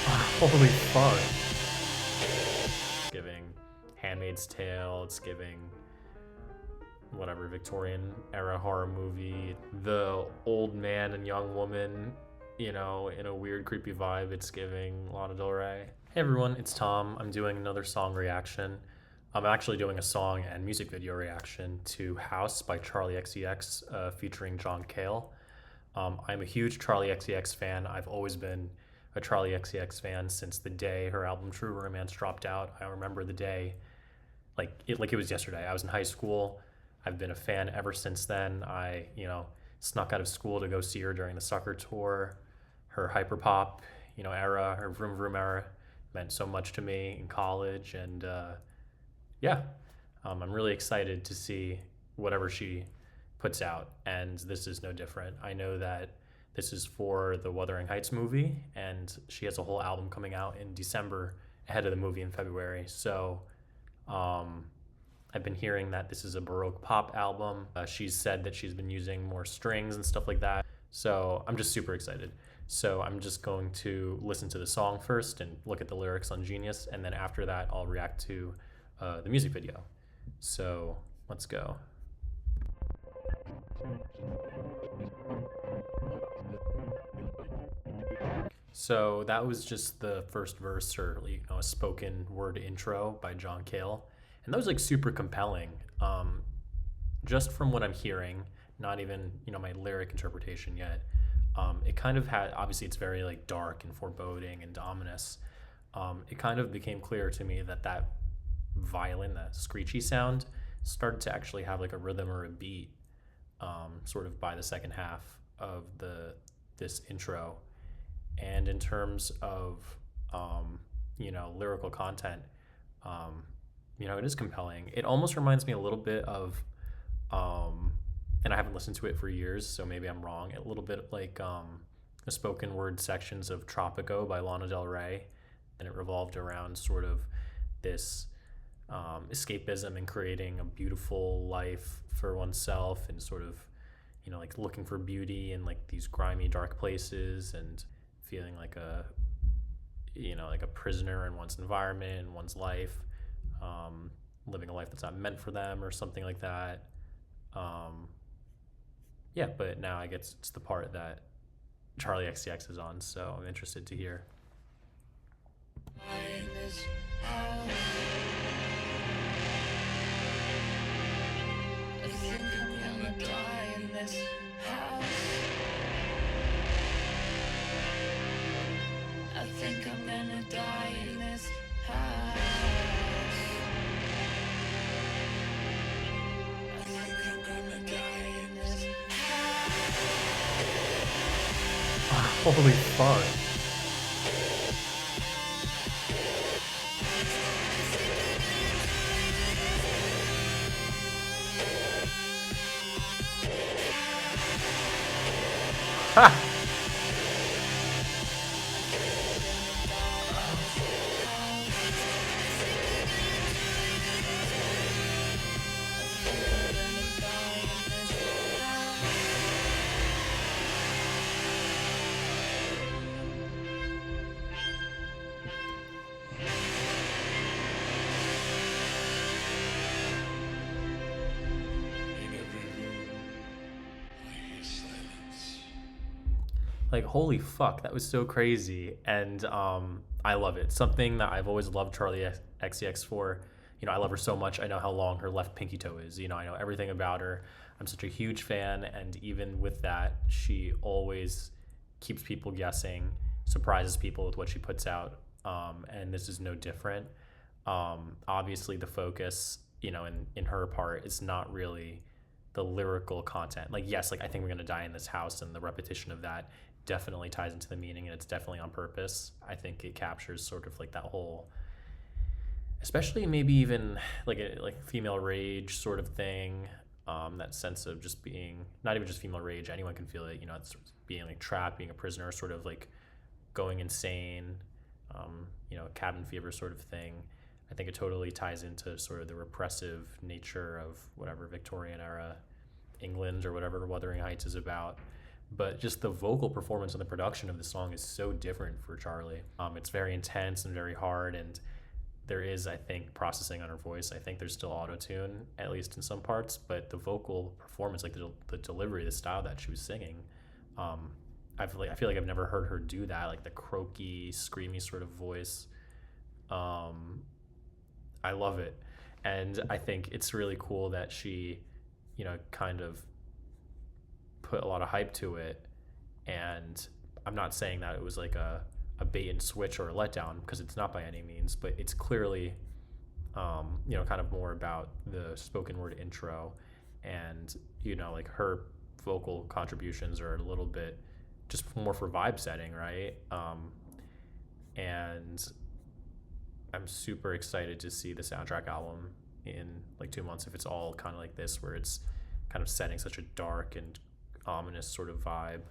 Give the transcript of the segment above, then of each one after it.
Holy fuck. It's giving Handmaid's Tale, it's giving whatever Victorian era horror movie. The old man and young woman, in a weird, creepy vibe, it's giving Lana Del Rey. Hey everyone, it's Tom. I'm doing another song reaction. I'm actually doing a song and music video reaction to House by Charli xcx featuring Cale. I'm a huge Charli xcx fan. I've always been a Charli xcx fan since the day her album True Romance dropped out. I remember the day like it was yesterday. I was in high school. I've been a fan ever since then. I, snuck out of school to go see her during the Sucker tour. Her hyperpop, era, her Vroom Vroom era meant so much to me in college. And yeah, I'm really excited to see whatever she puts out. And this is no different. I know that this is for the Wuthering Heights movie, and she has a whole album coming out in December ahead of the movie in February. So I've been hearing that this is a Baroque pop album. She's said that she's been using more strings and stuff like that. So I'm just super excited. So I'm just going to listen to the song first and look at the lyrics on Genius. And then after that, I'll react to the music video. So let's go. So that was just the first verse, or a spoken word intro by Cale, and that was like super compelling. Just from what I'm hearing, not even my lyric interpretation yet. It kind of had, obviously it's very like dark and foreboding and ominous. It kind of became clear to me that violin, that screechy sound, started to actually have like a rhythm or a beat, sort of by the second half of this intro. And in terms of lyrical content, it is compelling. It almost reminds me a little bit of and I haven't listened to it for years, so maybe I'm wrong, a little bit like the spoken word sections of Tropico by Lana Del Rey. And it revolved around sort of this escapism and creating a beautiful life for oneself, and sort of like looking for beauty in like these grimy dark places, and feeling like a prisoner in one's environment and one's life, living a life that's not meant for them or something like that. Yeah, but now I guess it's the part that Charli xcx is on, so I'm interested to hear. I think I'm gonna die in this house. I think I'm gonna die in this house. I think I'm gonna die in this house. Holy fuck. Ha! Like, holy fuck, that was so crazy. And I love it. Something that I've always loved Charli xcx for. I love her so much. I know how long her left pinky toe is. I know everything about her. I'm such a huge fan. And even with that, she always keeps people guessing, surprises people with what she puts out. And this is no different. Obviously, the focus, in her part, is not really the lyrical content. Like, yes, like I think we're gonna die in this house, and the repetition of that definitely ties into the meaning, and it's definitely on purpose. I think it captures sort of like that whole, especially maybe even like female rage sort of thing. That sense of just being, not even just female rage, anyone can feel it. It's being like trapped, being a prisoner, sort of like going insane. Cabin fever sort of thing. I think it totally ties into sort of the repressive nature of whatever Victorian era England or whatever Wuthering Heights is about. but just the vocal performance and the production of the song is so different for Charli. It's very intense and very hard, and there is, I think, processing on her voice. I think there's still auto tune, at least in some parts, but the vocal performance, like the delivery, the style that she was singing, I feel like I've never heard her do that, like the croaky, screamy sort of voice. I love it, and I think it's really cool that she, kind of put a lot of hype to it. And I'm not saying that it was like a bait and switch or a letdown, because it's not by any means, but it's clearly kind of more about the spoken word intro, and like her vocal contributions are a little bit just more for vibe setting, right? And I'm super excited to see the soundtrack album in like 2 months, if it's all kind of like this, where it's kind of setting such a dark and ominous sort of vibe.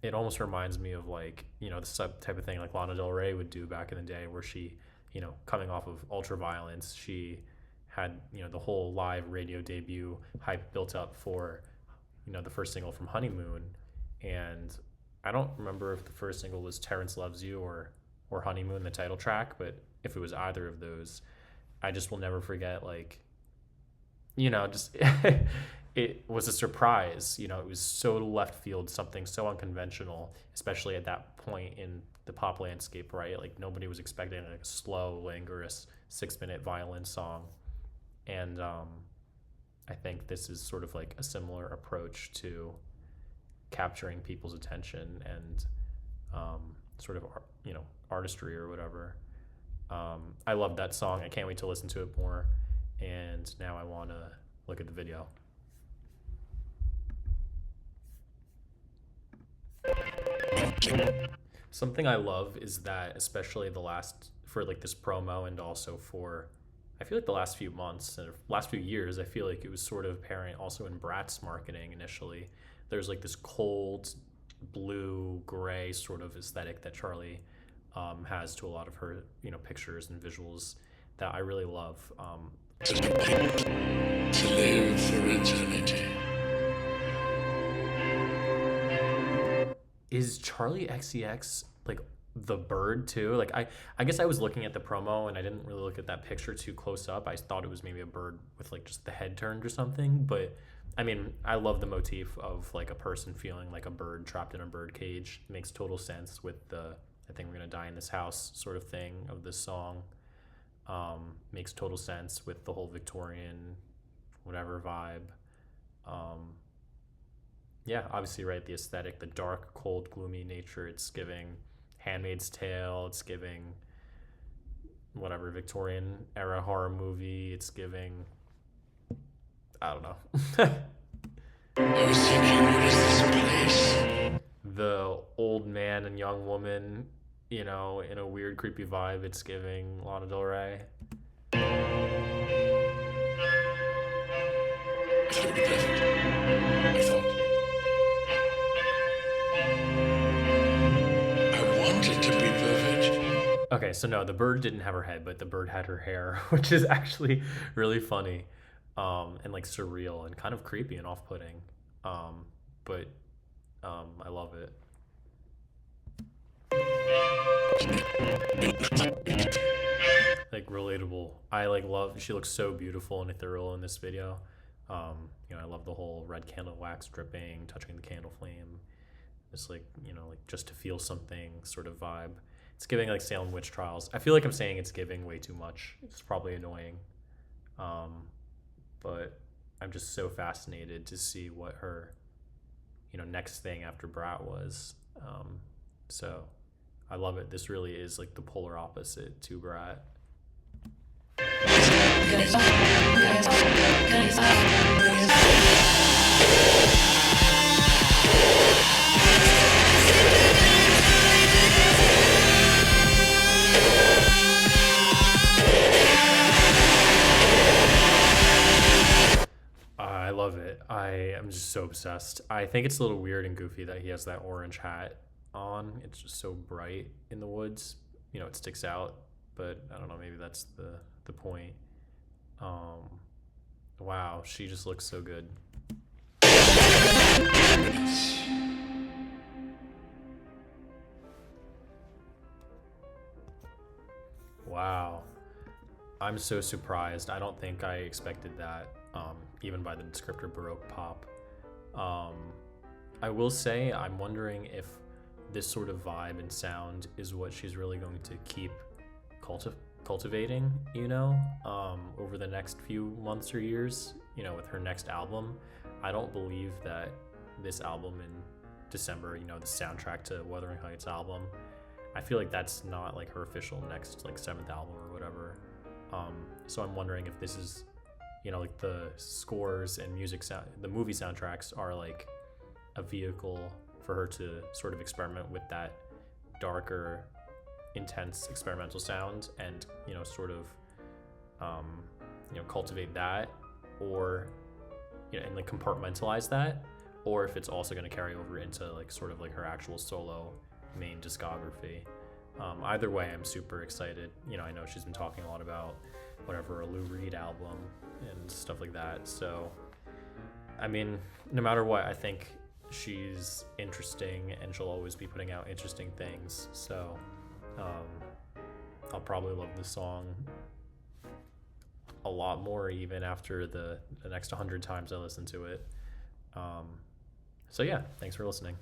It almost reminds me of like, this type of thing like Lana Del Rey would do back in the day, where she, coming off of Ultraviolence, she had, the whole live radio debut hype built up for, the first single from Honeymoon. And I don't remember if the first single was Terrence Loves You or Honeymoon, the title track, but if it was either of those, I just will never forget, like, just it was a surprise. It was so left field, something so unconventional, especially at that point in the pop landscape, right? Like nobody was expecting like a slow, languorous 6-minute violin song. And I think this is sort of like a similar approach to capturing people's attention and sort of, artistry or whatever. I love that song. I can't wait to listen to it more. And now I want to look at the video. Something I love is that, especially for like this promo, and also for, I feel like the last few months and last few years, I feel like it was sort of apparent also in Brat's marketing initially. There's like this cold blue gray sort of aesthetic that Charli has to a lot of her, pictures and visuals that I really love. To live for eternity. Is Charli xcx like the bird too? Like I guess I was looking at the promo and I didn't really look at that picture too close up. I thought it was maybe a bird with like just the head turned or something. But I mean, I love the motif of like a person feeling like a bird trapped in a bird cage. It makes total sense with the I think we're gonna die in this house sort of thing of this song. Makes total sense with the whole Victorian whatever vibe. Yeah, obviously, right, the aesthetic, the dark, cold, gloomy nature. It's giving Handmaid's Tale. It's giving whatever Victorian era horror movie. It's giving, I don't know. I was thinking, what is this place? The old man and young woman, in a weird, creepy vibe. It's giving Lana Del Rey. I thought it would be perfect. I thought. I want it to be perfect. Okay, so no, the bird didn't have her head, but the bird had her hair, which is actually really funny, and like surreal and kind of creepy and off-putting. But I love it. Like relatable. I like love. She looks so beautiful and ethereal in this video. I love the whole red candle wax dripping, touching the candle flame. It's like like just to feel something sort of vibe. It's giving like Salem witch trials. I feel like I'm saying it's giving way too much. It's probably annoying, but I'm just so fascinated to see what her next thing after Brat was. So I love it. This really is like the polar opposite to Brat. I love it. I am just so obsessed. I think it's a little weird and goofy that he has that orange hat on. It's just so bright in the woods. It sticks out, but I don't know, maybe that's the point. Wow, she just looks so good. Wow. I'm so surprised. I don't think I expected that, even by the descriptor Baroque pop. Um, I will say, I'm wondering if this sort of vibe and sound is what she's really going to keep cultivating, over the next few months or years, with her next album. I don't believe that this album in December, the soundtrack to Wuthering Heights album, I feel like that's not like her official next like seventh album or whatever. So I'm wondering if this is, like the scores and the movie soundtracks are like a vehicle for her to sort of experiment with that darker, intense experimental sound and, sort of, cultivate that, or, and like compartmentalize that, or if it's also going to carry over into like sort of like her actual solo main discography. Either way, I'm super excited. I know she's been talking a lot about whatever, a Lou Reed album and stuff like that. So, I mean, no matter what, I think she's interesting and she'll always be putting out interesting things. So, I'll probably love this song a lot more even after the next 100 times I listen to it. So yeah, thanks for listening.